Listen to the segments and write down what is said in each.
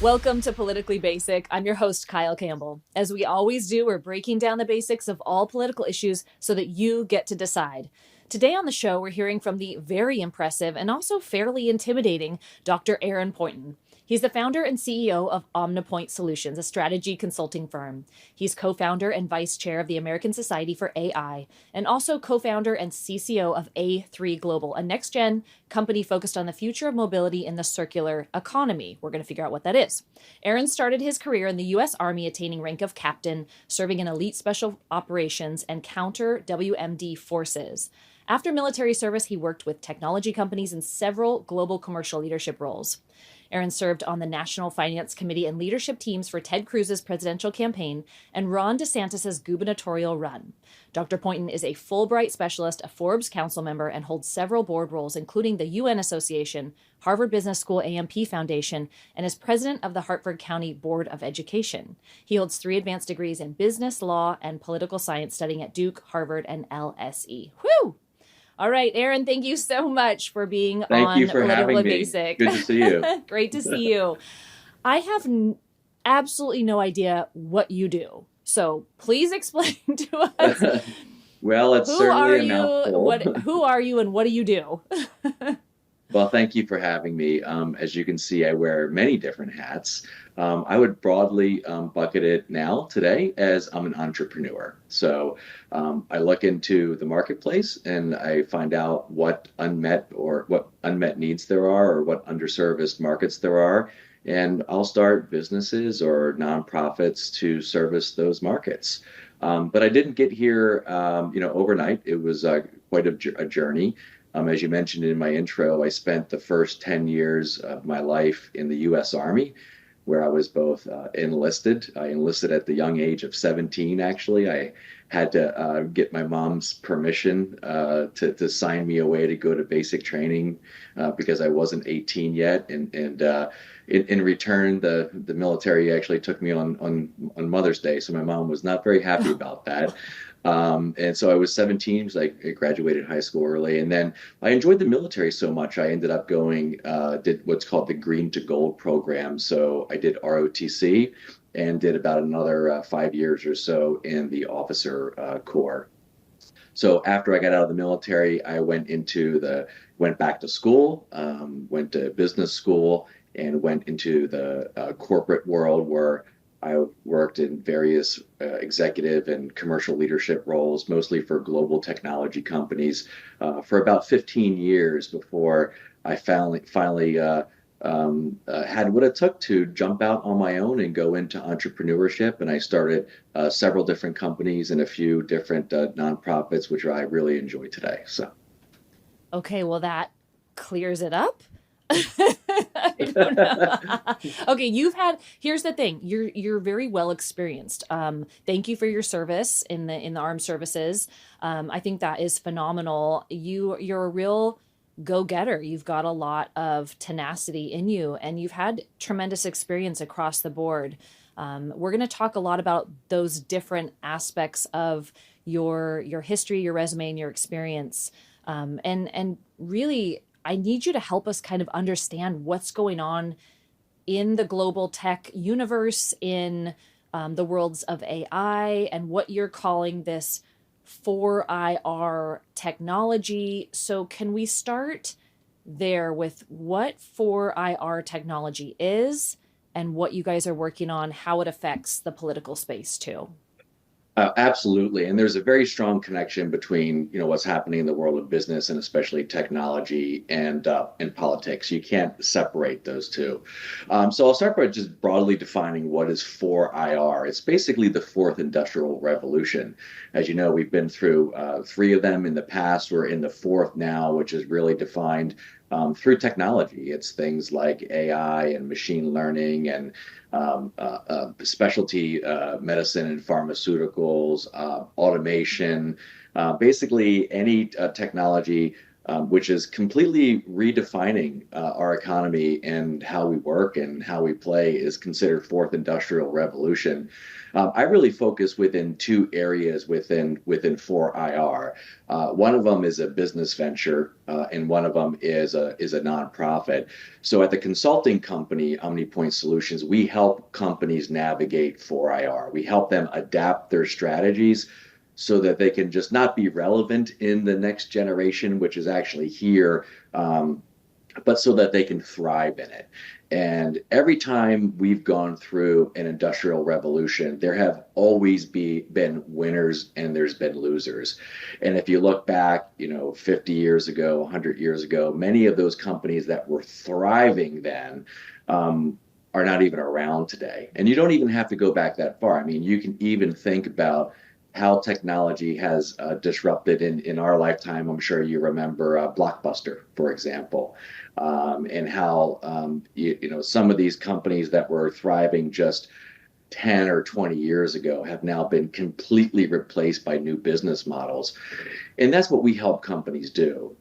Welcome to Politically Basic. I'm your host, Kyle Campbell. As we always do, we're breaking down the basics of all political issues so that you get to decide. Today on the show, we're hearing from the very impressive and also fairly intimidating Dr. Aaron Poynton. He's the founder and CEO of Omnipotent Solutions, a strategy consulting firm. He's co-founder and vice chair of the American Society for AI, and also co-founder and CCO of A3 Global, a next-gen company focused on the future of mobility in the circular economy. We're going to figure out what that is. Aaron started his career in the U.S. Army, attaining rank of captain, serving in elite special operations and counter WMD forces. After military service, he worked with technology companies in several global commercial leadership roles. Aaron served on the National Finance Committee and leadership teams for Ted Cruz's presidential campaign and Ron DeSantis' gubernatorial run. Dr. Poynton is a Fulbright specialist, a Forbes Council member, and holds several board roles, including the UN Association, Harvard Business School AMP Foundation, and is president of the Hartford County Board of Education. He holds 3 advanced degrees in business, law, and political science, studying at Duke, Harvard, and LSE. Whew! All right, Aaron, thank you so much for being Thank on you for having Politically me. Basic. Good to see you. Great to see you. I have absolutely no idea what you do. So please explain to us. Well, it's certainly a mouthful. Who are you and what do you do? Well, thank you for having me. As you can see, I wear many different hats. I would broadly bucket it now today as I'm an entrepreneur. So I look into the marketplace and I find out what unmet needs there are or what underserviced markets there are. And I'll start businesses or nonprofits to service those markets. But I didn't get here, overnight. It was quite a journey. As you mentioned in my intro, I spent the first 10 years of my life in the U.S. Army, where I was both enlisted. I enlisted at the young age of 17, actually. I had to get my mom's permission to sign me away to go to basic training because I wasn't 18 yet. And in return, the military actually took me on Mother's Day. So my mom was not very happy about that. And so I was 17 because I graduated high school early. And then I enjoyed the military so much, I ended up did what's called the Green to Gold program. So I did ROTC and did about another 5 years or so in the officer corps. So after I got out of the military, I went back to school, went to business school, and went into the corporate world where I worked in various executive and commercial leadership roles, mostly for global technology companies, for about 15 years before I finally had what it took to jump out on my own and go into entrepreneurship. And I started several different companies and a few different nonprofits, which I really enjoy today. So, okay, well, that clears it up. Okay, here's the thing. You're very well experienced. Thank you for your service in the armed services. I think that is phenomenal. You're a real go-getter. You've got a lot of tenacity in you and you've had tremendous experience across the board. We're going to talk a lot about those different aspects of your history, your resume, and your experience. And really, I need you to help us kind of understand what's going on in the global tech universe, in the worlds of AI, and what you're calling this 4IR technology. So can we start there with what 4IR technology is and what you guys are working on, how it affects the political space too? Absolutely. And there's a very strong connection between, what's happening in the world of business and especially technology and politics. You can't separate those two. So I'll start by just broadly defining what is 4IR. It's basically the fourth industrial revolution. As you know, we've been through 3 of them in the past. We're in the fourth now, which is really defined through technology. It's things like AI and machine learning and specialty medicine and pharmaceuticals, automation, basically any technology which is completely redefining our economy and how we work and how we play, is considered fourth industrial revolution. I really focus within two areas within 4IR. One of them is a business venture, and one of them is a nonprofit. So at the consulting company, Omnipotent Solutions, we help companies navigate 4IR. We help them adapt their strategies so that they can just not be relevant in the next generation, which is actually here, but so that they can thrive in it. And every time we've gone through an industrial revolution, there have always been winners and there's been losers. And if you look back, 50 years ago, 100 years ago, many of those companies that were thriving then are not even around today. And you don't even have to go back that far. I mean, you can even think about how technology has disrupted in our lifetime. I'm sure you remember Blockbuster, for example, and how some of these companies that were thriving just 10 or 20 years ago have now been completely replaced by new business models. And that's what we help companies do.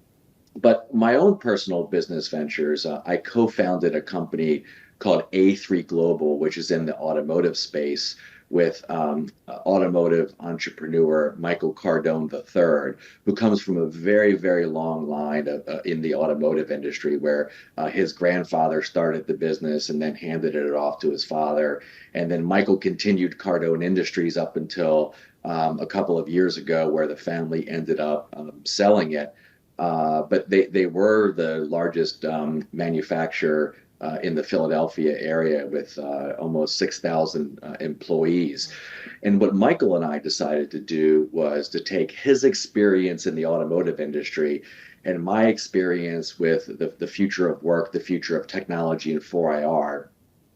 But my own personal business ventures, I co-founded a company called A3 Global, which is in the automotive space, with automotive entrepreneur Michael Cardone III, who comes from a very, very long line in the automotive industry, where his grandfather started the business and then handed it off to his father. And then Michael continued Cardone Industries up until a couple of years ago, where the family ended up selling it. But they were the largest manufacturer in the Philadelphia area, with almost 6,000 employees. And what Michael and I decided to do was to take his experience in the automotive industry and my experience with the future of work, the future of technology in 4IR,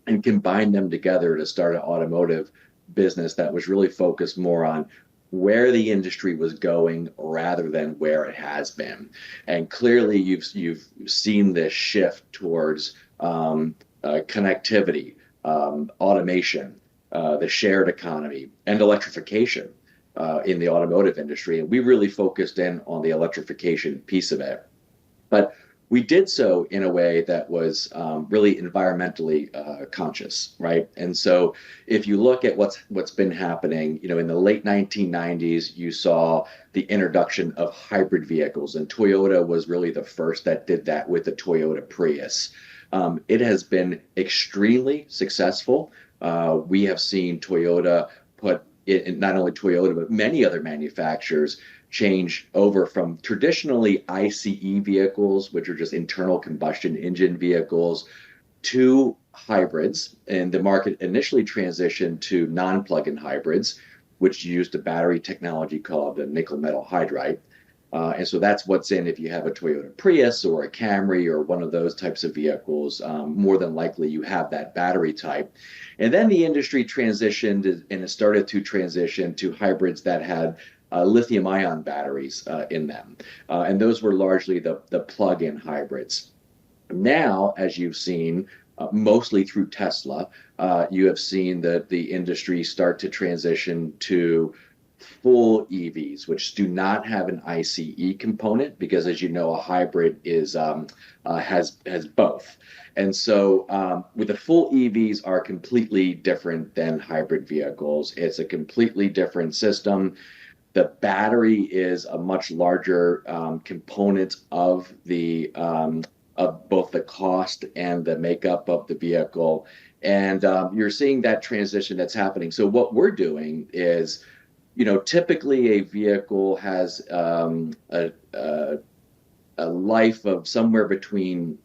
and combine them together to start an automotive business that was really focused more on where the industry was going rather than where it has been. And clearly you've seen this shift towards connectivity, automation, the shared economy, and electrification in the automotive industry. And we really focused in on the electrification piece of it. But we did so in a way that was really environmentally conscious, right? And so if you look at what's been happening, in the late 1990s, you saw the introduction of hybrid vehicles, and Toyota was really the first that did that with the Toyota Prius. It has been extremely successful. We have seen Toyota not only Toyota, but many other manufacturers change over from traditionally ICE vehicles, which are just internal combustion engine vehicles, to hybrids. And the market initially transitioned to non-plug-in hybrids, which used a battery technology called the nickel metal hydride. And so that's what's in if you have a Toyota Prius or a Camry or one of those types of vehicles. More than likely you have that battery type. And then the industry transitioned, and it started to transition to hybrids that had lithium ion batteries in them. And those were largely the plug-in hybrids. Now, as you've seen, mostly through Tesla, you have seen that the industry start to transition to full EVs, which do not have an ICE component, because, as you know, a hybrid has both. And so with the full EVs are completely different than hybrid vehicles. It's a completely different system. The battery is a much larger component of both the cost and the makeup of the vehicle. And you're seeing that transition that's happening. So what we're doing is, typically a vehicle has a life of somewhere between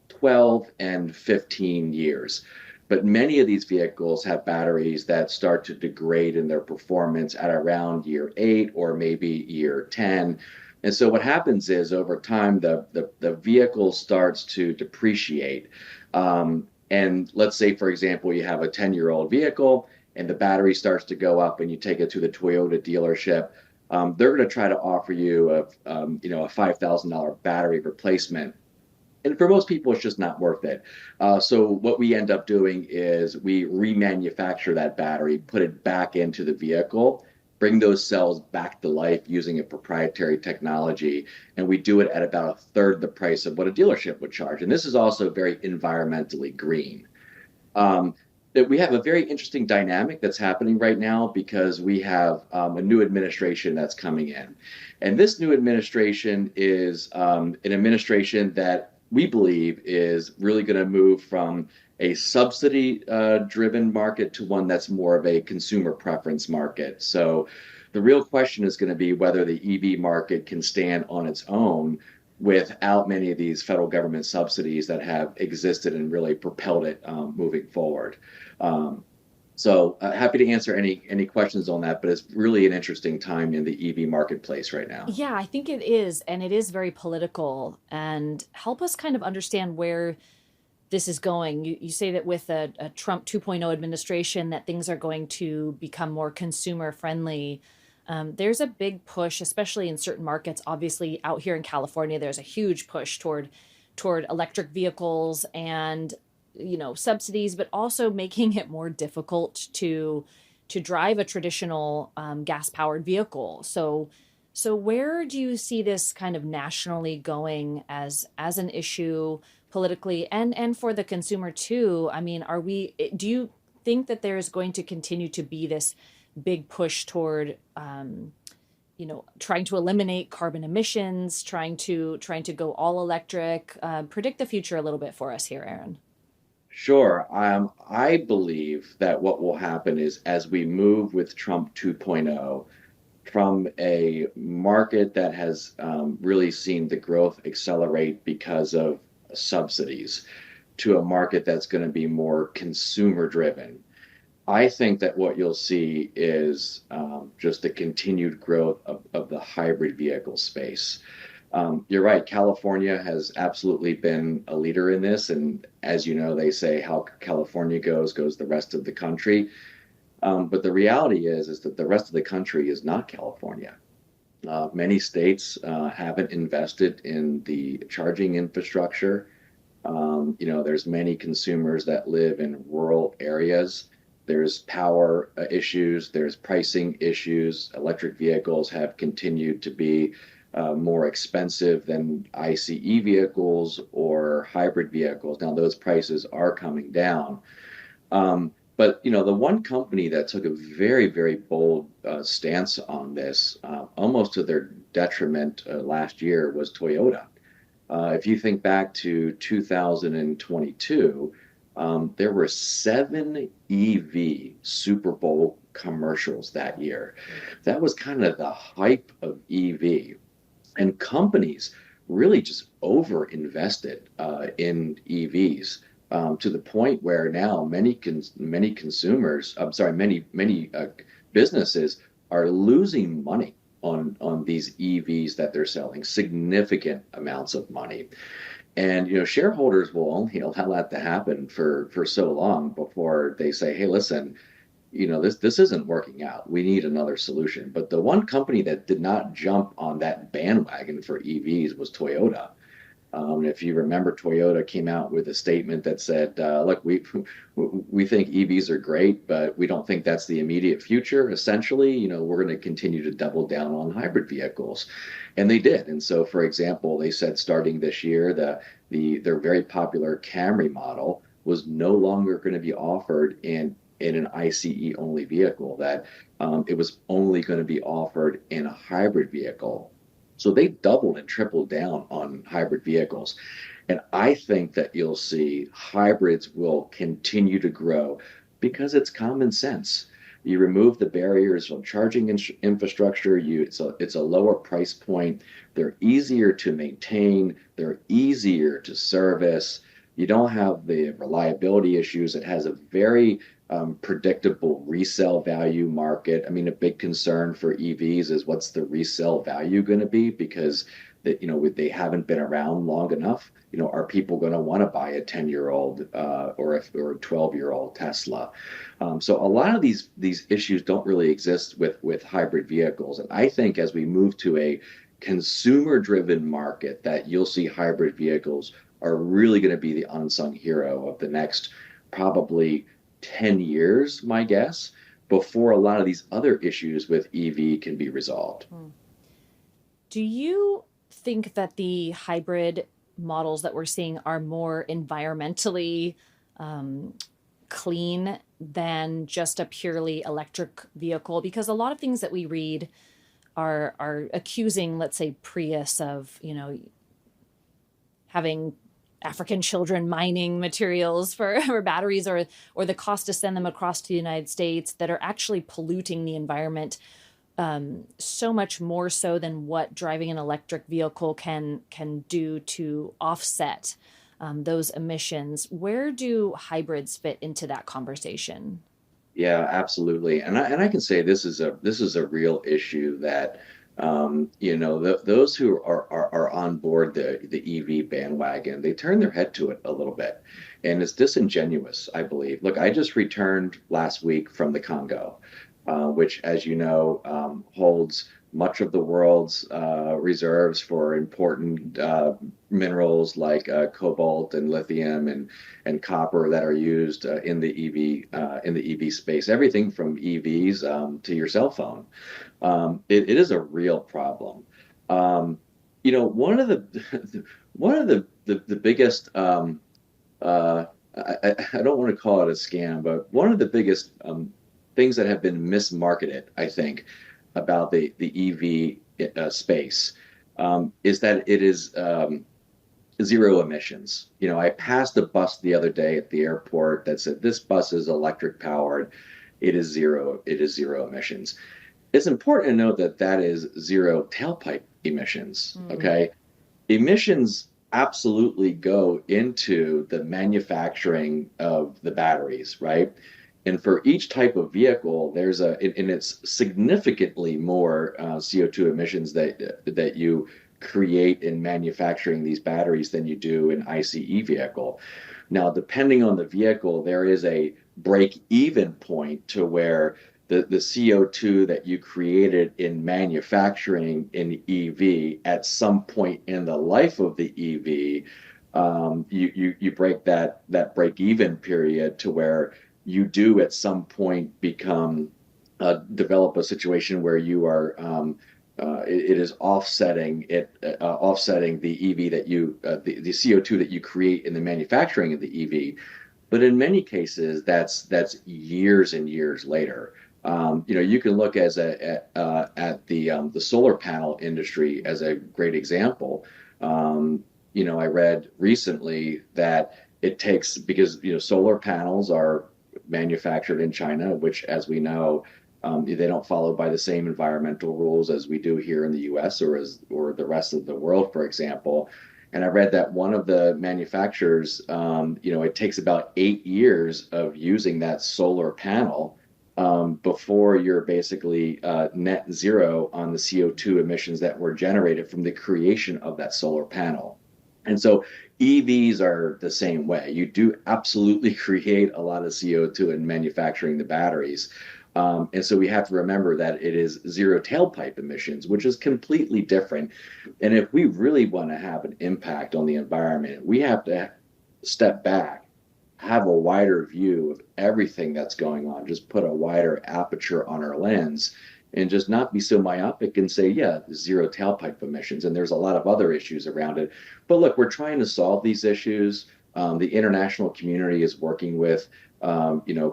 12 and 15 years. But many of these vehicles have batteries that start to degrade in their performance at around year 8 or maybe year 10. And so what happens is, over time, the vehicle starts to depreciate. And let's say, for example, you have a 10-year-old vehicle and the battery starts to go up, and you take it to the Toyota dealership. They're going to try to offer you a $5,000 battery replacement. And for most people, it's just not worth it. So what we end up doing is we remanufacture that battery, put it back into the vehicle, bring those cells back to life using a proprietary technology. And we do it at about a third the price of what a dealership would charge. And this is also very environmentally green. Um, that we have a very interesting dynamic that's happening right now because we have a new administration that's coming in. And this new administration is an administration that we believe is really going to move from a subsidy driven market to one that's more of a consumer preference market. So the real question is going to be whether the EV market can stand on its own without many of these federal government subsidies that have existed and really propelled it moving forward. Um, Happy to answer any questions on that, but it's really an interesting time in the EV marketplace right now. Yeah, I think it is. And it is very political. And help us kind of understand where this is going. You say that with a Trump 2.0 administration, that things are going to become more consumer friendly. There's a big push, especially in certain markets. Obviously, out here in California, there's a huge push toward electric vehicles and subsidies, but also making it more difficult to drive a traditional gas powered vehicle. So where do you see this kind of nationally going as an issue politically and for the consumer too? I mean, do you think that there is going to continue to be this big push toward trying to eliminate carbon emissions, trying to go all electric? Predict the future a little bit for us here, Aaron. Sure. I believe that what will happen is as we move with Trump 2.0 from a market that has really seen the growth accelerate because of subsidies to a market that's going to be more consumer driven. I think that what you'll see is just the continued growth of the hybrid vehicle space. You're right. California has absolutely been a leader in this. And as you know, they say how California goes the rest of the country. But the reality is that the rest of the country is not California. Many states haven't invested in the charging infrastructure. There's many consumers that live in rural areas. There's power issues, there's pricing issues. Electric vehicles have continued to be more expensive than ICE vehicles or hybrid vehicles. Now, those prices are coming down. But the one company that took a very, very bold stance on this, almost to their detriment last year, was Toyota. If you think back to 2022, there were 7 EV Super Bowl commercials that year. That was kind of the hype of EV. And companies really just over invested in EVs to the point where now many consumers, I'm sorry, many businesses are losing money on these EVs that they're selling, significant amounts of money. And shareholders will only allow that to happen for so long before they say, "Hey, listen, this isn't working out. We need another solution." But the one company that did not jump on that bandwagon for EVs was Toyota. If you remember, Toyota came out with a statement that said, "Look, we think EVs are great, but we don't think that's the immediate future. Essentially, we're going to continue to double down on hybrid vehicles," and they did. And so, for example, they said starting this year, their very popular Camry model was no longer going to be offered in an ICE only vehicle. That it was only going to be offered in a hybrid vehicle. So they doubled and tripled down on hybrid vehicles. And I think that you'll see hybrids will continue to grow because it's common sense. You remove the barriers from charging infrastructure. It's a lower price point. They're easier to maintain. They're easier to service. You don't have the reliability issues. It has a very predictable resale value market. I mean, a big concern for EVs is what's the resale value going to be because they haven't been around long enough. Are people going to want to buy a 10-year-old or a 12-year-old Tesla? So a lot of these issues don't really exist with hybrid vehicles. And I think as we move to a consumer-driven market, that you'll see hybrid vehicles are really going to be the unsung hero of the next probably 10 years, my guess. before a lot of these other issues with EV can be resolved. Hmm. Do you think that the hybrid models that we're seeing are more environmentally um, clean than just a purely electric vehicle? Because a lot of things that we read are accusing, let's say, Prius of, having African children mining materials for batteries, or the cost to send them across to the United States, that are actually polluting the environment so much more so than what driving an electric vehicle can do to offset those emissions. Where do hybrids fit into that conversation? Yeah, absolutely. And I can say this is a real issue that those who are on board the EV bandwagon, they turn their head to it a little bit, and it's disingenuous, I believe. Look, I just returned last week from the Congo, which, as you know, holds much of the world's reserves for important minerals like cobalt and lithium and copper that are used in the EV space. Everything from EVs to your cell phone. It is a real problem. One of the one of the biggest I don't want to call it a scam, but one of the biggest things that have been mismarketed, I think, about the EV space is that it is zero emissions. I passed a bus the other day at the airport that said this bus is electric powered. It is zero. It is zero emissions. It's important to note that that is zero tailpipe emissions. Mm. Okay, emissions absolutely go into the manufacturing of the batteries, right? And for each type of vehicle, and it's significantly more CO2 emissions that you create in manufacturing these batteries than you do in ICE vehicle. Now, depending on the vehicle, there is a break even point to where the CO2 that you created in manufacturing in EV at some point in the life of the EV, you break that break even period to where you do at some point become develop a situation where you are it is offsetting the EV the CO2 that you create in the manufacturing of the EV. But in many cases, that's years and years later. You can look at the solar panel industry as a great example. I read recently that it takes because solar panels are manufactured in China, which, as we know, they don't follow by the same environmental rules as we do here in the U.S. or the rest of the world, for example. And I read that one of the manufacturers, it takes about 8 years of using that solar panel before you're basically net zero on the CO2 emissions that were generated from the creation of that solar panel. And so EVs are the same way. You do absolutely create a lot of CO2 in manufacturing the batteries. And so we have to remember that it is zero tailpipe emissions, which is completely different. And if we really want to have an impact on the environment, we have to step back, have a wider view of everything that's going on, just put a wider aperture on our lens and just not be so myopic and say, yeah, zero tailpipe emissions. And there's a lot of other issues around it. But look, we're trying to solve these issues. The international community is working with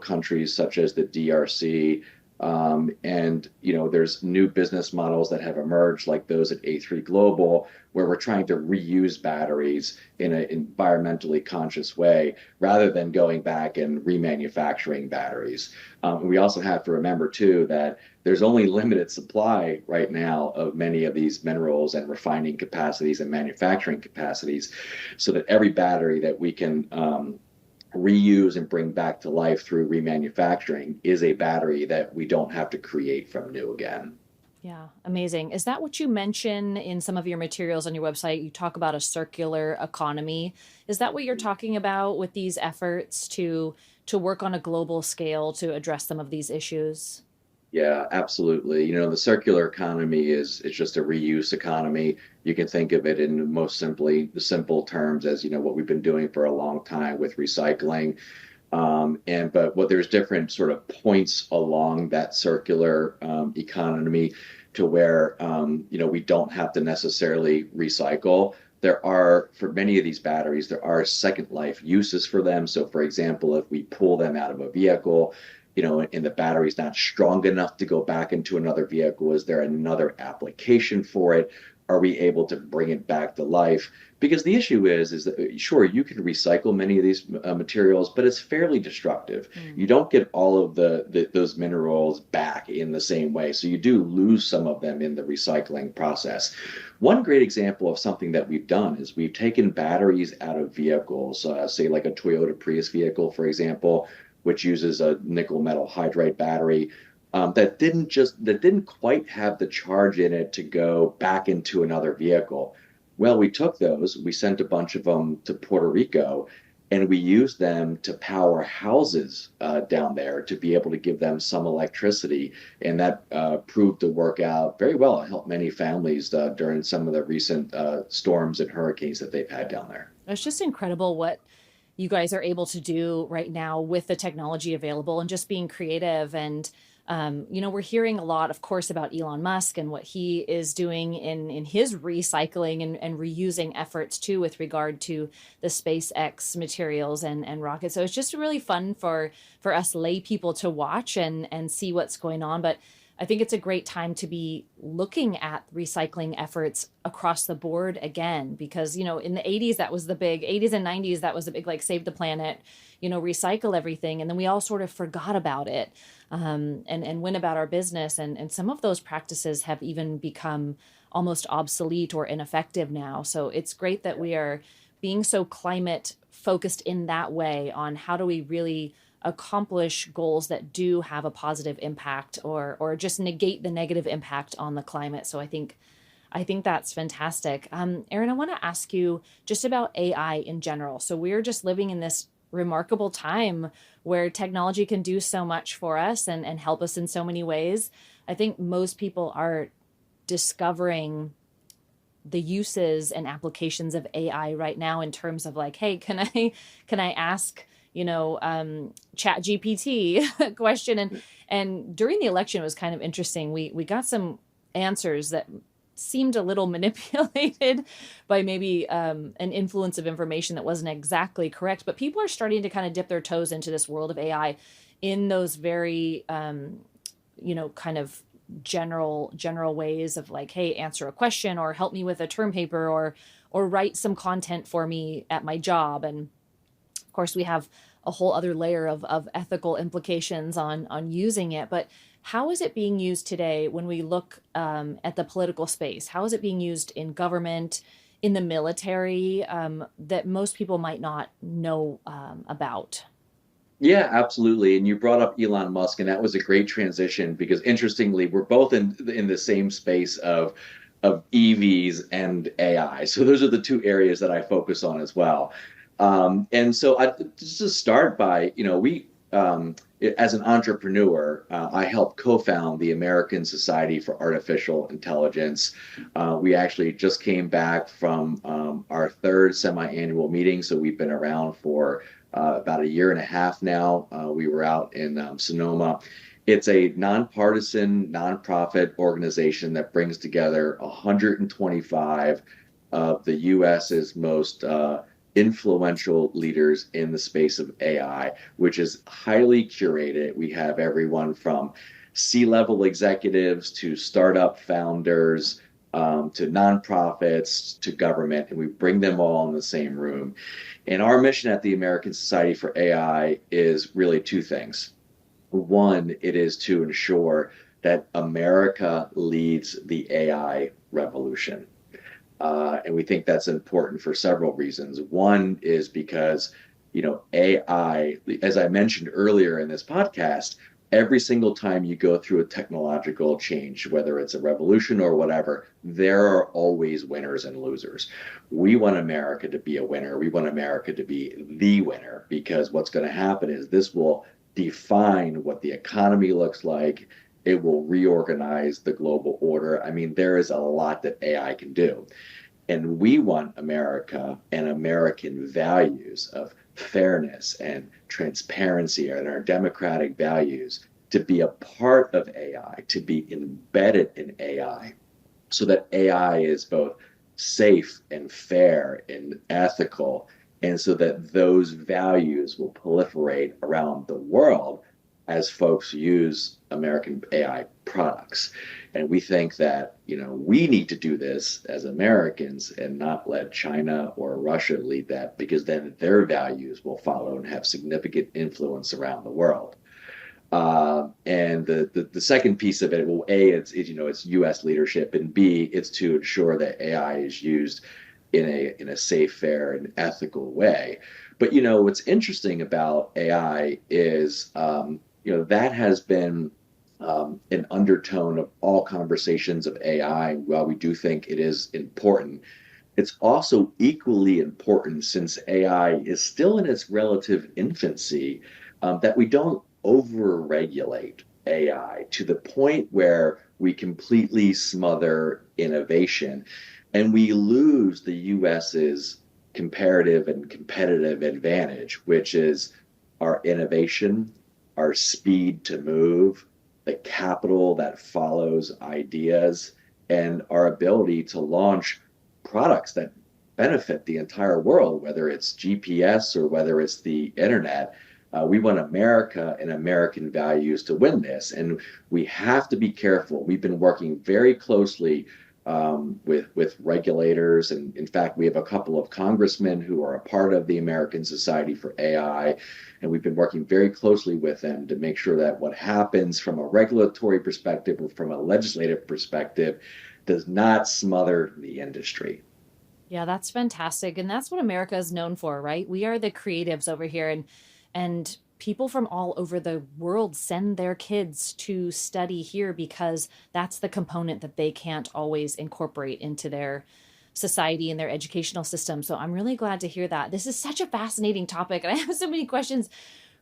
countries such as the DRC. And there's new business models that have emerged, like those at A3 Global, where we're trying to reuse batteries in an environmentally conscious way rather than going back and remanufacturing batteries. We also have to remember, too, that there's only limited supply right now of many of these minerals and refining capacities and manufacturing capacities, so that every battery that we can reuse and bring back to life through remanufacturing is a battery that we don't have to create from new again. Yeah, amazing. Is that what you mention in some of your materials on your website? You talk about a circular economy. Is that what you're talking about with these efforts to work on a global scale to address some of these issues? Yeah, absolutely. The circular economy is just a reuse economy. You can think of it in the simple terms as, what we've been doing for a long time with recycling. But there's different sort of points along that circular economy to where we don't have to necessarily recycle. There are, for many of these batteries, there are second life uses for them. So, for example, if we pull them out of a vehicle, and the battery's not strong enough to go back into another vehicle, is there another application for it? Are we able to bring it back to life? Because the issue is that sure, you can recycle many of these materials, but it's fairly destructive. Mm. You don't get all of those minerals back in the same way, so you do lose some of them in the recycling process. One great example of something that we've done is we've taken batteries out of vehicles, say like a Toyota Prius vehicle, for example, which uses a nickel metal hydride battery that didn't quite have the charge in it to go back into another vehicle. Well, we took those, we sent a bunch of them to Puerto Rico, and we used them to power houses down there to be able to give them some electricity. And that proved to work out very well. It helped many families during some of the recent storms and hurricanes that they've had down there. It's just incredible what you guys are able to do right now with the technology available and just being creative. And we're hearing a lot, of course, about Elon Musk and what he is doing in his recycling and reusing efforts too, with regard to the SpaceX materials and rockets. So it's just really fun for us lay people to watch and see what's going on. But I think it's a great time to be looking at recycling efforts across the board again, because, in the 80s, that was the big 80s and 90s, that was the big, like, save the planet, recycle everything. And then we all sort of forgot about it, and went about our business. And some of those practices have even become almost obsolete or ineffective now. So it's great that we are being so climate focused in that way on how do we really accomplish goals that do have a positive impact or just negate the negative impact on the climate. So I think that's fantastic. Erin, I want to ask you just about AI in general. So we're just living in this remarkable time where technology can do so much for us and help us in so many ways. I think most people are discovering the uses and applications of AI right now in terms of like, hey, can I ask chat GPT a question? And during the election, it was kind of interesting. We got some answers that seemed a little manipulated by maybe an influence of information that wasn't exactly correct, but people are starting to kind of dip their toes into this world of AI in those very kind of general ways of like, hey, answer a question or help me with a term paper or write some content for me at my job. And of course, we have a whole other layer of ethical implications on using it. But how is it being used today when we look at the political space? How is it being used in government, in the military, that most people might not know about? Yeah, absolutely. And you brought up Elon Musk, and that was a great transition because interestingly, we're both in the same space of EVs and AI. So those are the two areas that I focus on as well. And so just to start by, as an entrepreneur, I helped co-found the American Society for Artificial Intelligence. We actually just came back from our third semi-annual meeting, so we've been around for about a year and a half now. We were out in Sonoma. It's a nonpartisan, nonprofit organization that brings together 125 of the US's most influential leaders in the space of AI, which is highly curated. We have everyone from C-level executives to startup founders, to nonprofits, to government, and we bring them all in the same room. And our mission at the American Society for AI is really two things. One, it is to ensure that America leads the AI revolution. And we think that's important for several reasons. One is because, AI, as I mentioned earlier in this podcast, every single time you go through a technological change, whether it's a revolution or whatever, there are always winners and losers. We want America to be a winner. We want America to be the winner because what's going to happen is this will define what the economy looks like. It will reorganize the global order. I mean, there is a lot that AI can do. And we want America and American values of fairness and transparency and our democratic values to be a part of AI, to be embedded in AI, so that AI is both safe and fair and ethical, and so that those values will proliferate around the world as folks use American AI products. And we think that, we need to do this as Americans and not let China or Russia lead that, because then their values will follow and have significant influence around the world. And the second piece of it, well, A, it's U.S. leadership, and B, it's to ensure that AI is used in a safe, fair, and ethical way. But what's interesting about AI is that has been an undertone of all conversations of AI. While we do think it is important, it's also equally important, since AI is still in its relative infancy, that we don't overregulate AI to the point where we completely smother innovation and we lose the US's comparative and competitive advantage, which is our innovation, our speed to move, the capital that follows ideas, and our ability to launch products that benefit the entire world, whether it's GPS or whether it's the internet. We want America and American values to win this, and we have to be careful. We've been working very closely with regulators, and in fact, we have a couple of congressmen who are a part of the American Society for AI, and we've been working very closely with them to make sure that what happens from a regulatory perspective or from a legislative perspective does not smother the industry. Yeah, that's fantastic. And that's what America is known for, right? We are the creatives over here, and people from all over the world send their kids to study here because that's the component that they can't always incorporate into their society and their educational system. So I'm really glad to hear that. This is such a fascinating topic, and I have so many questions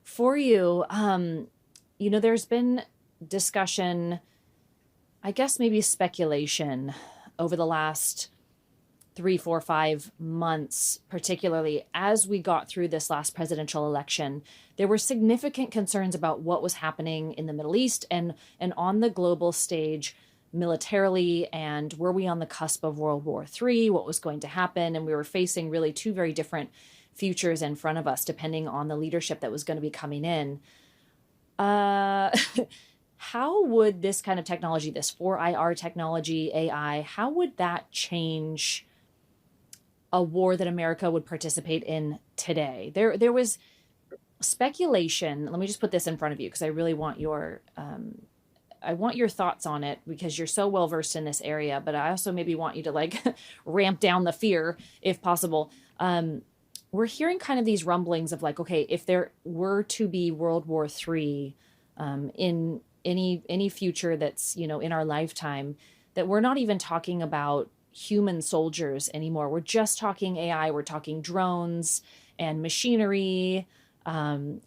for you. There's been discussion, I guess maybe speculation over the last 3, 4, 5 months, particularly as we got through this last presidential election. There were significant concerns about what was happening in the Middle East and on the global stage militarily, and were we on the cusp of World War III? What was going to happen? And we were facing really two very different futures in front of us, depending on the leadership that was going to be coming in. Uh, how would this kind of technology, this 4IR technology, AI, how would that change a war that America would participate in today? There was speculation. Let me just put this in front of you because I really want your thoughts on it, because you're so well versed in this area. But I also maybe want you to like ramp down the fear if possible. We're hearing kind of these rumblings of like, okay, if there were to be World War III in any future that's in our lifetime, that we're not even talking about human soldiers anymore. We're just talking AI. We're talking drones and machinery.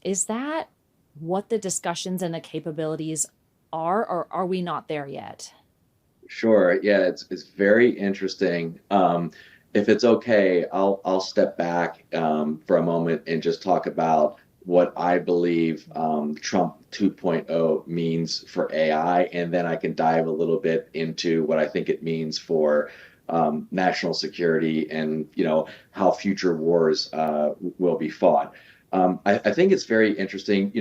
Is that what the discussions and the capabilities are, or are we not there yet? Sure. Yeah, it's very interesting. If it's okay, I'll step back for a moment and just talk about what I believe Trump 2.0 means for AI, and then I can dive a little bit into what I think it means for national security and how future wars will be fought. I think it's very interesting.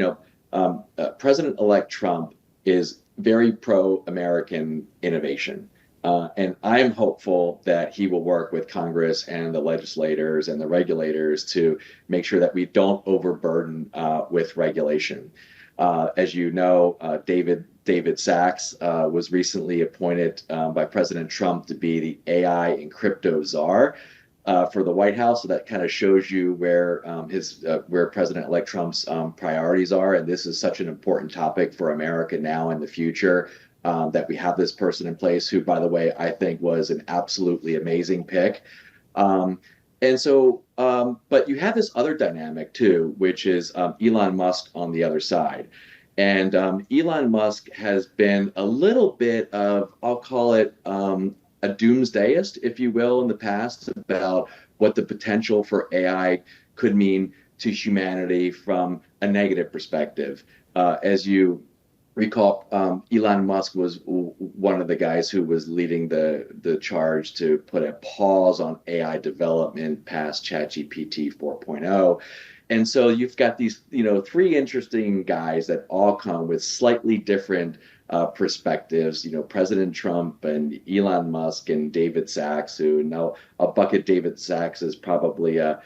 President-elect Trump is very pro-American innovation. And I'm hopeful that he will work with Congress and the legislators and the regulators to make sure that we don't overburden with regulation. As you know, David Sachs was recently appointed by President Trump to be the AI and crypto czar for the White House. So that kind of shows you where President-elect Trump's priorities are. And this is such an important topic for America now and the future, that we have this person in place who, by the way, I think was an absolutely amazing pick. But you have this other dynamic too, which is Elon Musk on the other side. And Elon Musk has been a little bit of, I'll call it, a doomsdayist, if you will, in the past about what the potential for AI could mean to humanity from a negative perspective. As you recall, Elon Musk was one of the guys who was leading the charge to put a pause on AI development past ChatGPT 4.0. And so you've got these, three interesting guys that all come with slightly different perspectives. President Trump and Elon Musk and David Sachs, who now I'll bucket David Sachs as probably a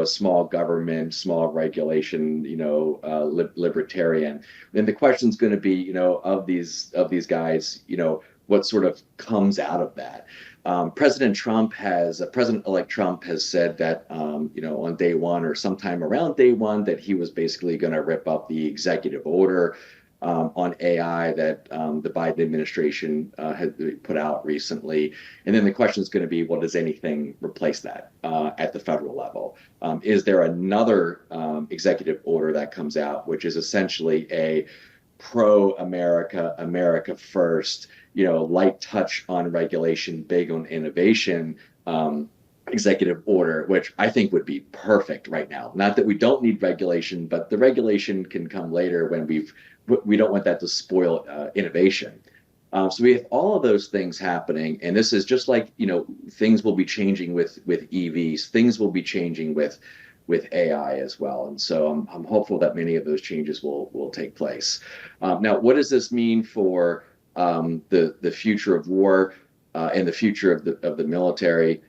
small government, small regulation, libertarian. And the question is going to be, of these guys, what sort of comes out of that. President-elect Trump has said that, on day one or sometime around day one, that he was basically going to rip up the executive order on AI that the Biden administration had put out recently. And then the question is going to be, well, does anything replace that at the federal level? Is there another executive order that comes out, which is essentially a pro-America, America first, light touch on regulation, big on innovation executive order, which I think would be perfect right now. Not that we don't need regulation, but the regulation can come later when we don't want that to spoil innovation. So we have all of those things happening, and this is just like, things will be changing with EVs, things will be changing with AI as well. And so I'm hopeful that many of those changes will take place. Now, what does this mean for the future of war and the future of the military?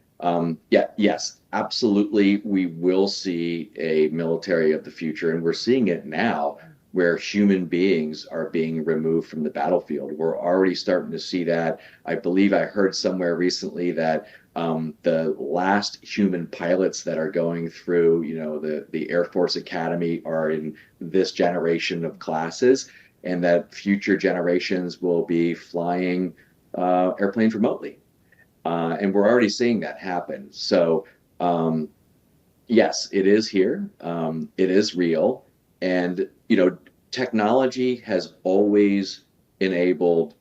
Yes, absolutely. We will see a military of the future, and we're seeing it now where human beings are being removed from the battlefield. We're already starting to see that. I believe I heard somewhere recently that the last human pilots that are going through, the Air Force Academy are in this generation of classes, and that future generations will be flying airplanes remotely. And we're already seeing that happen. So, yes, it is here. It is real. And, technology has always enabled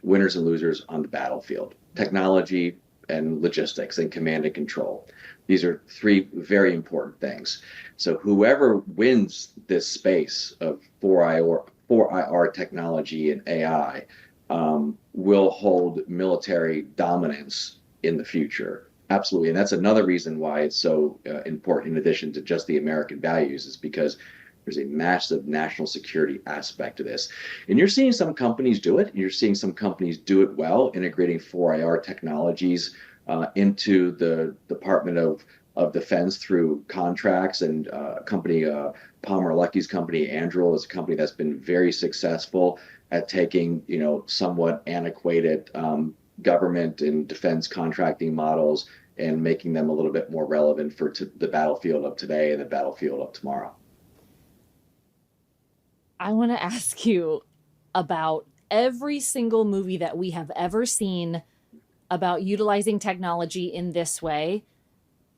winners and losers on the battlefield. Technology and logistics and command and control. These are three very important things. So whoever wins this space of 4IR technology and AI will hold military dominance in the future. Absolutely. And that's another reason why it's so important, in addition to just the American values, is because there's a massive national security aspect to this. And you're seeing some companies do it. You're seeing some companies do it well, integrating 4IR technologies into the Department of Defense through contracts. And company, Palmer Lucky's company, Anduril, is a company that's been very successful at taking, somewhat antiquated government and defense contracting models and making them a little bit more relevant for the battlefield of today and the battlefield of tomorrow. I want to ask you about every single movie that we have ever seen about utilizing technology in this way.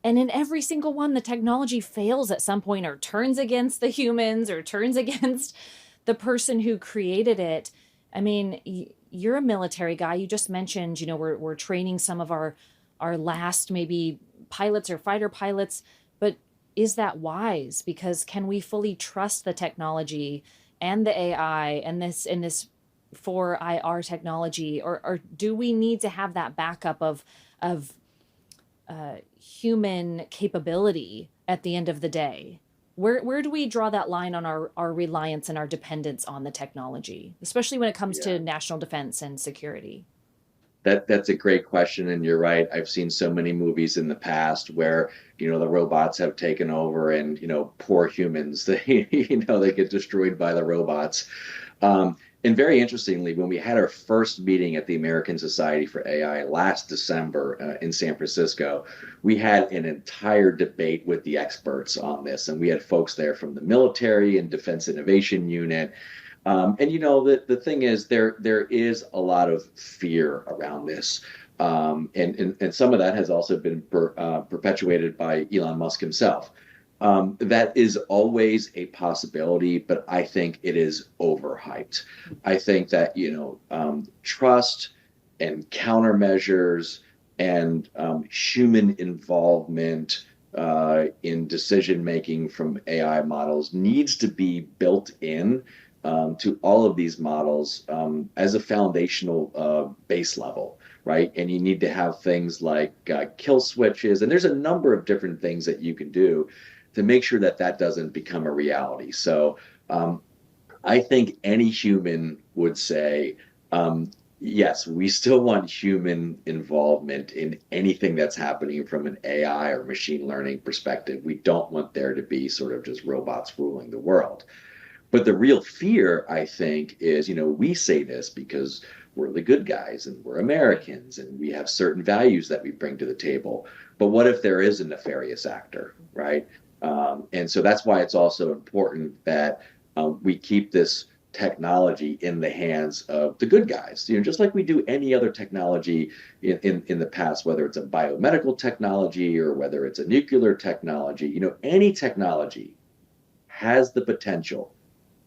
And in every single one, the technology fails at some point, or turns against the humans, or turns against the person who created it. I mean, you're a military guy. You just mentioned, we're training some of our last maybe pilots or fighter pilots, but is that wise? Because can we fully trust the technology and the AI and this 4IR technology, or do we need to have that backup of human capability at the end of the day? Where do we draw that line on our reliance and our dependence on the technology, especially when it comes to national defense and security? That's a great question, and you're right. I've seen so many movies in the past where the robots have taken over, and poor humans, they get destroyed by the robots. And very interestingly, when we had our first meeting at the American Society for AI last December in San Francisco, we had an entire debate with the experts on this, and we had folks there from the military and Defense Innovation Unit. And the thing is, there is a lot of fear around this, and some of that has also been perpetuated by Elon Musk himself. That is always a possibility, but I think it is overhyped. I think that trust and countermeasures and human involvement in decision making from AI models needs to be built in to all of these models as a foundational base level, right? And you need to have things like kill switches, and there's a number of different things that you can do to make sure that that doesn't become a reality. So I think any human would say, yes, we still want human involvement in anything that's happening from an AI or machine learning perspective. We don't want there to be sort of just robots ruling the world. But the real fear, I think, is, we say this because we're the good guys and we're Americans and we have certain values that we bring to the table. But what if there is a nefarious actor, right? And so that's why it's also important that we keep this technology in the hands of the good guys, just like we do any other technology in the past, whether it's a biomedical technology or whether it's a nuclear technology, any technology has the potential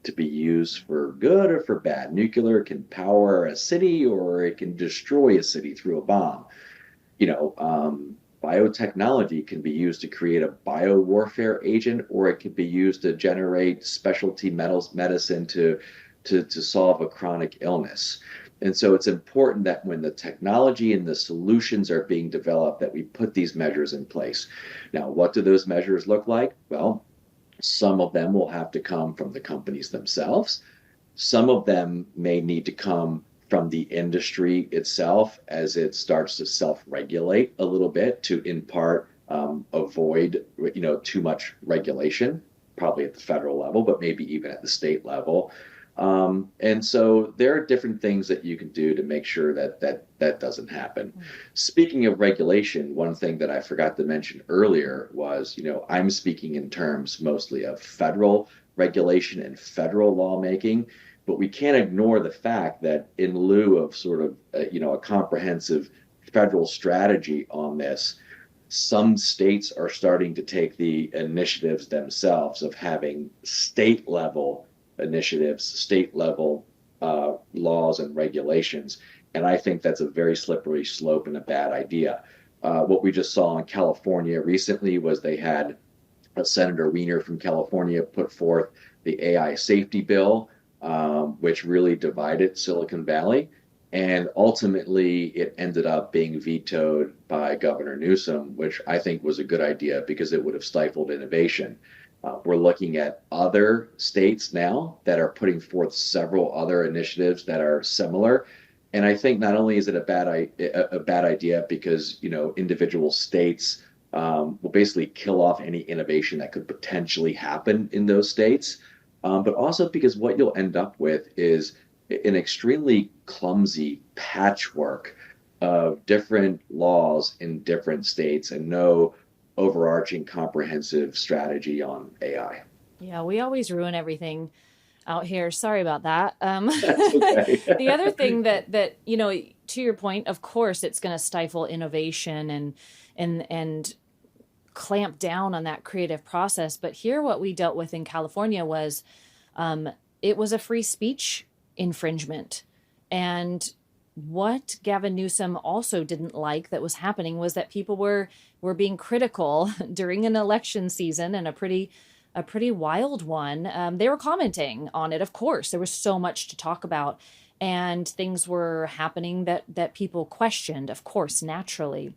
to be used for good or for bad. Nuclear can power a city or it can destroy a city through a bomb. Biotechnology can be used to create a biowarfare agent, or it can be used to generate specialty metals medicine to solve a chronic illness. And so it's important that when the technology and the solutions are being developed, that we put these measures in place. Now, what do those measures look like? Well, some of them will have to come from the companies themselves. Some of them may need to come from the industry itself as it starts to self-regulate a little bit to, in part, avoid too much regulation, probably at the federal level, but maybe even at the state level. And so there are different things that you can do to make sure that doesn't happen. Mm-hmm. Speaking of regulation, one thing that I forgot to mention earlier was, I'm speaking in terms mostly of federal regulation and federal lawmaking, but we can't ignore the fact that in lieu of sort of, a comprehensive federal strategy on this, some states are starting to take the initiatives themselves of having state level initiatives, state level laws and regulations. And I think that's a very slippery slope and a bad idea. What we just saw in California recently was they had Senator Wiener from California put forth the AI safety bill, which really divided Silicon Valley. And ultimately, it ended up being vetoed by Governor Newsom, which I think was a good idea because it would have stifled innovation. We're looking at other states now that are putting forth several other initiatives that are similar. And I think not only is it a bad idea because, individual states will basically kill off any innovation that could potentially happen in those states, but also because what you'll end up with is an extremely clumsy patchwork of different laws in different states and no overarching comprehensive strategy on AI. Yeah, we always ruin everything out here. Sorry about that. That's okay. The other thing that to your point, of course, it's going to stifle innovation and clamp down on that creative process. But here, what we dealt with in California was it was a free speech infringement. And what Gavin Newsom also didn't like that was happening was that people were being critical during an election season, and a pretty wild one. They were commenting on it. Of course, there was so much to talk about, and things were happening that people questioned, of course, naturally.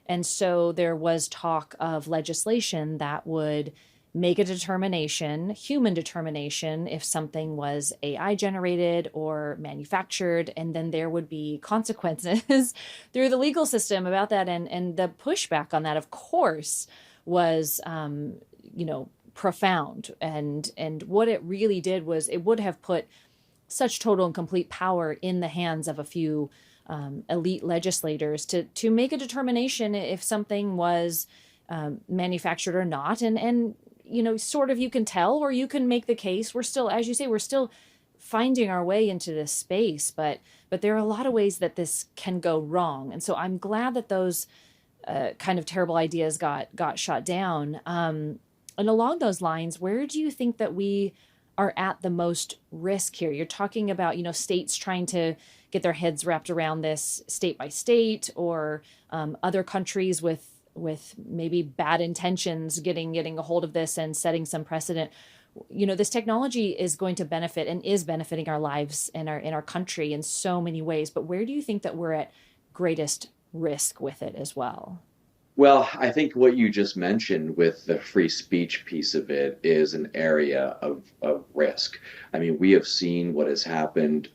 And so there was talk of legislation that would make a determination, human determination, if something was AI generated or manufactured, and then there would be consequences through the legal system about that. And the pushback on that, of course, was, profound. And what it really did was it would have put such total and complete power in the hands of a few elite legislators to make a determination if something was manufactured or not. And sort of you can tell, or you can make the case. We're still, as you say, we're still finding our way into this space, but there are a lot of ways that this can go wrong. And so I'm glad that those kind of terrible ideas got shot down. And along those lines, where do you think that we are at the most risk here? You're talking about, states trying to get their heads wrapped around this state by state, or other countries with maybe bad intentions getting a hold of this and setting some precedent. This technology is going to benefit and is benefiting our lives and our country in so many ways. But where do you think that we're at greatest risk with it as well? Well, I think what you just mentioned with the free speech piece of it is an area of risk. I mean, we have seen what has happened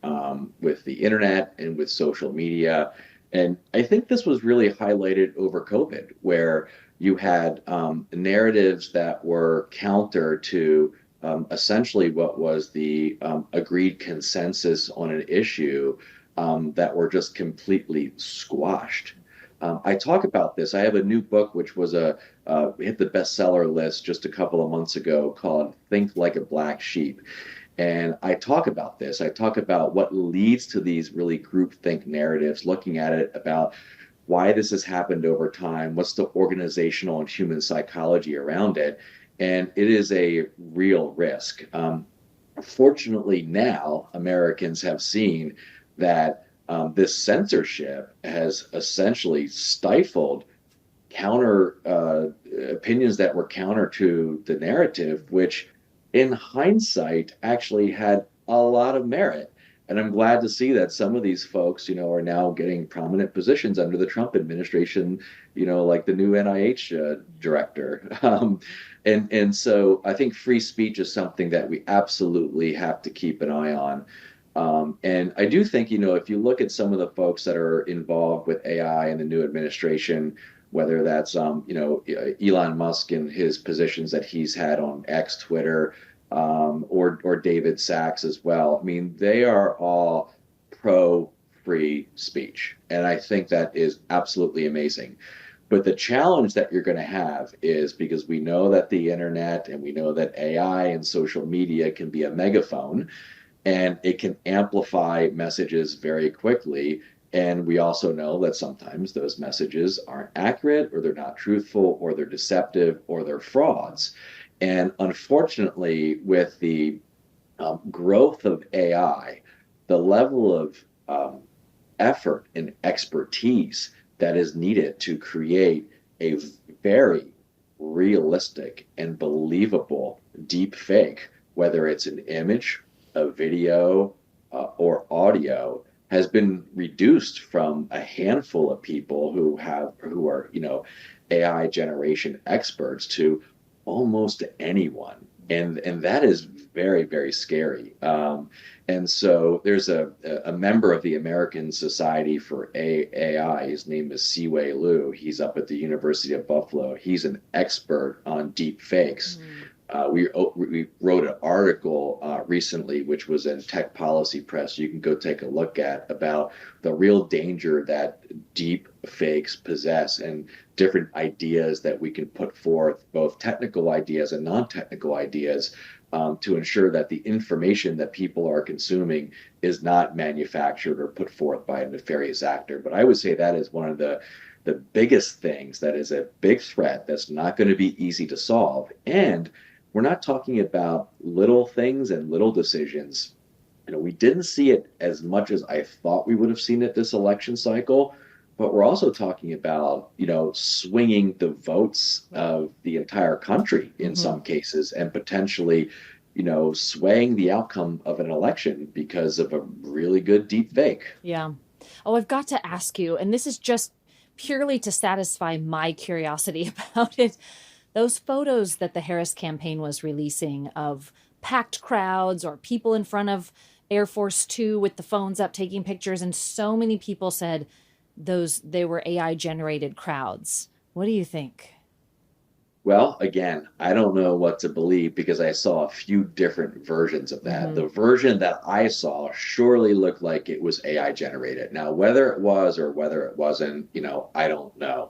with the internet and with social media. And I think this was really highlighted over COVID, where you had narratives that were counter to essentially what was the agreed consensus on an issue that were just completely squashed. I talk about this. I have a new book which was hit the bestseller list just a couple of months ago called "Think Like a Black Sheep," and I talk about this. I talk about what leads to these really groupthink narratives, looking at it about why this has happened over time, what's the organizational and human psychology around it, and it is a real risk. Fortunately, now Americans have seen that this censorship has essentially stifled counter opinions that were counter to the narrative, which in hindsight actually had a lot of merit. And I'm glad to see that some of these folks, are now getting prominent positions under the Trump administration, like the new NIH director. And so I think free speech is something that we absolutely have to keep an eye on. And I do think, if you look at some of the folks that are involved with AI in the new administration, whether that's, Elon Musk and his positions that he's had on X, Twitter, or David Sachs as well. I mean, they are all pro free speech. And I think that is absolutely amazing. But the challenge that you're going to have is because we know that the internet and we know that AI and social media can be a megaphone and it can amplify messages very quickly. And we also know that sometimes those messages aren't accurate, or they're not truthful, or they're deceptive, or they're frauds. And unfortunately, with the growth of AI, the level of effort and expertise that is needed to create a very realistic and believable deep fake, whether it's an image, a video, or audio, has been reduced from a handful of people who are AI generation experts to almost anyone, and that is very, very scary. And so there's a member of the American Society for AI. His name is Siwei Liu. He's up at the University of Buffalo. He's an expert on deep fakes. We wrote an article recently, which was in Tech Policy Press. You can go take a look at about the real danger that deep fakes possess and different ideas that we can put forth, both technical ideas and non-technical ideas, to ensure that the information that people are consuming is not manufactured or put forth by a nefarious actor. But I would say that is one of the biggest things that is a big threat that's not going to be easy to solve. And we're not talking about little things and little decisions. We didn't see it as much as I thought we would have seen it this election cycle, but we're also talking about, swinging the votes of the entire country in some cases, and potentially, swaying the outcome of an election because of a really good deep fake. Yeah. Oh, I've got to ask you, and this is just purely to satisfy my curiosity about it. Those photos that the Harris campaign was releasing of packed crowds or people in front of Air Force Two with the phones up taking pictures, and so many people said they were AI generated crowds. What do you think? Well, again, I don't know what to believe because I saw a few different versions of that. The version that I saw surely looked like it was AI generated. Now, whether it was or whether it wasn't, I don't know.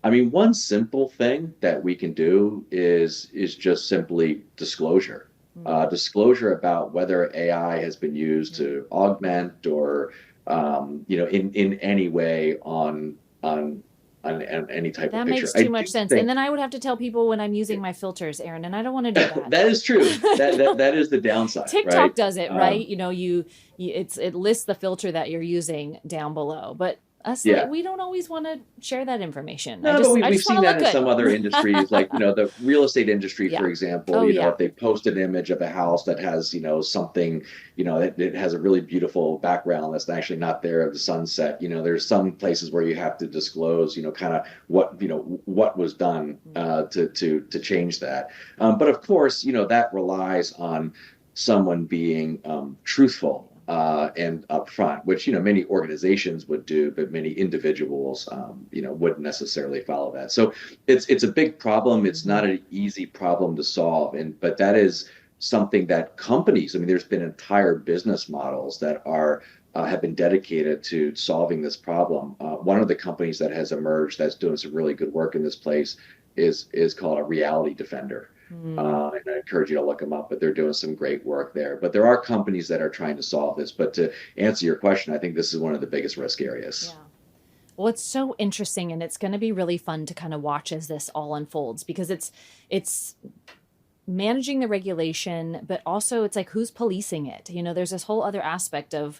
I mean, one simple thing that we can do is just simply disclosure. Disclosure about whether AI has been used to augment or in any way on on any type of That picture. makes I too much do sense. And think then I would have to tell people when I'm using my filters, Aaron, and I don't want to do that. that is true. That is the downside, TikTok right? does it, right? Um, It lists the filter that you're using down below, but us, yeah. we don't always want to share that information. No, but I we've just want seen to that look in some other industries, like, good. the real estate industry, Yeah. for example, Oh yeah. if they post an image of a house that has, something, it has a really beautiful background that's actually not there of the sunset, there's some places where you have to disclose, kind of what was done to change that. But of course, that relies on someone being truthful and upfront, which many organizations would do, but many individuals wouldn't necessarily follow that. So it's a big problem. It's not an easy problem to solve, but that is something that companies. I mean, there's been entire business models that are have been dedicated to solving this problem. One of the companies that has emerged that's doing some really good work in this place is called a Reality Defender. Mm. And I encourage you to look them up, but they're doing some great work there. But there are companies that are trying to solve this. But to answer your question, I think this is one of the biggest risk areas. Yeah. Well, it's so interesting, and it's going to be really fun to kind of watch as this all unfolds, because it's managing the regulation, but also it's like, who's policing it? There's this whole other aspect of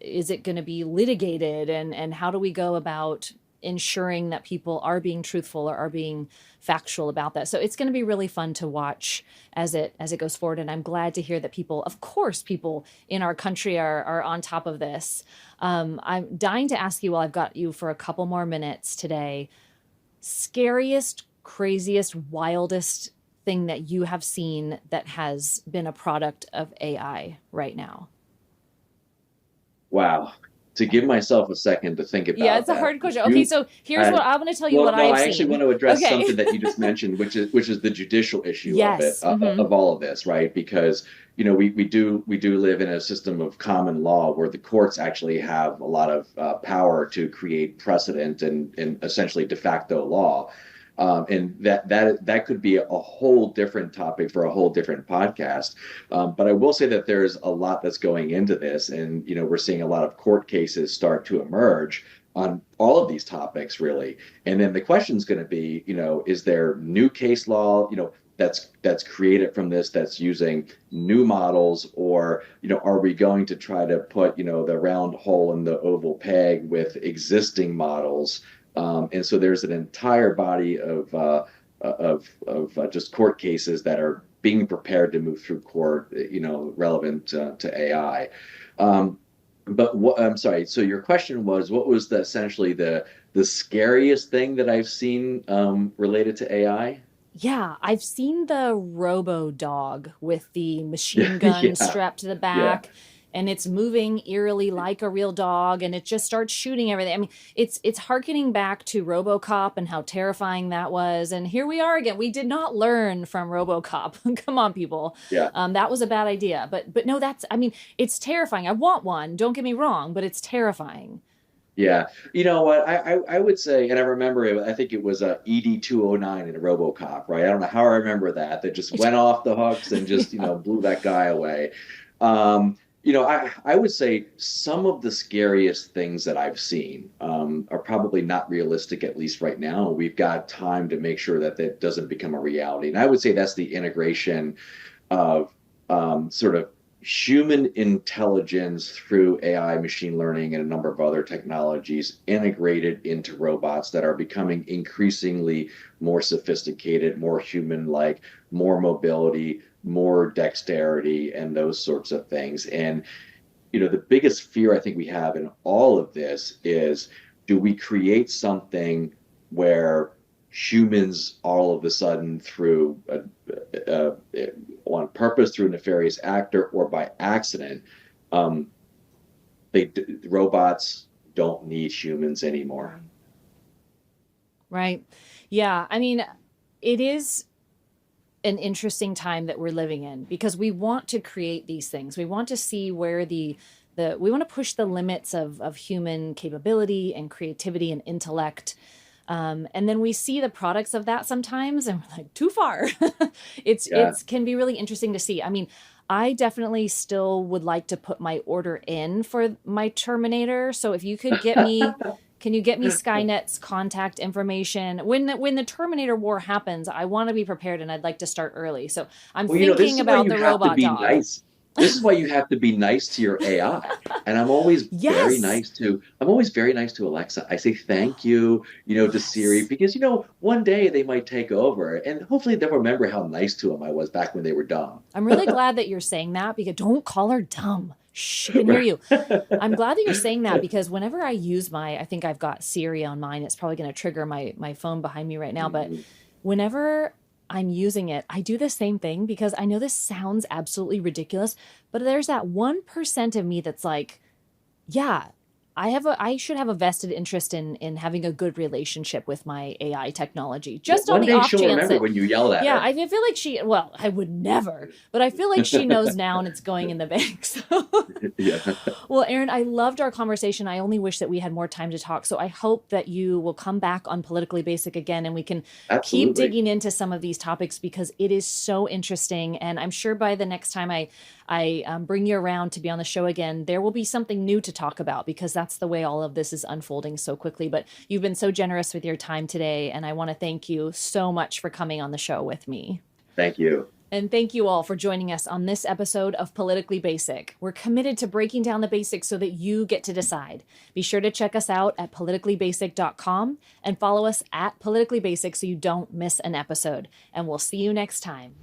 is it going to be litigated, and how do we go about ensuring that people are being truthful or are being factual about that. So it's going to be really fun to watch as it goes forward. And I'm glad to hear that people, of course, people in our country are on top of this. I'm dying to ask you, while I've got you for a couple more minutes today, scariest, craziest, wildest thing that you have seen that has been a product of AI right now? Wow. To give myself a second to think Yeah, about it's a that. hard question. Okay, so here's what I'm going to tell you Well, what no, I've I actually seen. want to address Okay. something that you just mentioned, which is the judicial issue of it, Yes. Hmm. of all of this, right? Because we do live in a system of common law where the courts actually have a lot of power to create precedent and essentially de facto law. And that could be a whole different topic for a whole different podcast. But I will say that there's a lot that's going into this, and we're seeing a lot of court cases start to emerge on all of these topics, really. And then the question is going to be, is there new case law, that's created from this, that's using new models, or are we going to try to put the round hole in the oval peg with existing models? And so there's an entire body of just court cases that are being prepared to move through court, relevant to AI. I'm sorry. So your question was, what was essentially the scariest thing that I've seen related to AI? Yeah, I've seen the robo dog with the machine Yeah, gun yeah, strapped to the yeah, back, and it's moving eerily like a real dog, and it just starts shooting everything. I mean, it's harkening back to RoboCop and how terrifying that was. And here we are again. We did not learn from RoboCop. Come on, people. yeah. That was a bad idea. But no, I mean, it's terrifying. I want one. Don't get me wrong, but it's terrifying. Yeah, you know what? I would say, and I remember it. I think it was a ED 209 in a RoboCop, right? I don't know how I remember that. That just went off the hooks and just blew that guy away. I would say some of the scariest things that I've seen are probably not realistic, at least right now. We've got time to make sure that that doesn't become a reality, and I would say that's the integration of sort of human intelligence through AI, machine learning, and a number of other technologies integrated into robots that are becoming increasingly more sophisticated, more human-like, more mobility, more dexterity, and those sorts of things. And the biggest fear I think we have in all of this is, do we create something where humans all of a sudden, through a, on purpose, through a nefarious actor, or by accident, um, robots don't need humans anymore. Right. Yeah. I mean, it is an interesting time that we're living in, because we want to create these things. We want to see where we want to push the limits of human capability and creativity and intellect. And then we see the products of that sometimes, and we're like, too far. Yeah. It's can be really interesting to see. I mean, I definitely still would like to put my order in for my Terminator. So if you could get me Can you get me Skynet's contact information? When the Terminator War happens, I want to be prepared and I'd like to start early. So I'm Well, this thinking is why about you the have to robot be dog. nice. This is why you have to be nice to your AI. And Yes. I'm always very nice to Alexa. I say thank you, to Siri, Yes. because one day they might take over and hopefully they'll remember how nice to them I was back when they were dumb. I'm really glad that you're saying that because don't call her dumb. Shh, I can hear Right. you. I'm glad that you're saying that because whenever I use I think I've got Siri on mine. It's probably going to trigger my phone behind me right now. But Mhm. whenever I'm using it, I do the same thing because I know this sounds absolutely ridiculous, but there's that 1% of me that's like, yeah, I should have a vested interest in having a good relationship with my AI technology. Just on One the day off she'll chance remember that when you yelled at yeah, her. I feel like well, I would never, but I feel like she knows now and it's going in the bank. So Yeah, well, Aaron, I loved our conversation. I only wish that we had more time to talk. So I hope that you will come back on Politically Basic again and we can keep absolutely. digging into some of these topics because it is so interesting. And I'm sure by the next time I bring you around to be on the show again, there will be something new to talk about because that's the way all of this is unfolding so quickly. But you've been so generous with your time today. And I want to thank you so much for coming on the show with me. Thank you. And thank you all for joining us on this episode of Politically Basic. We're committed to breaking down the basics so that you get to decide. Be sure to check us out at politicallybasic.com and follow us at Politically Basic so you don't miss an episode. And we'll see you next time.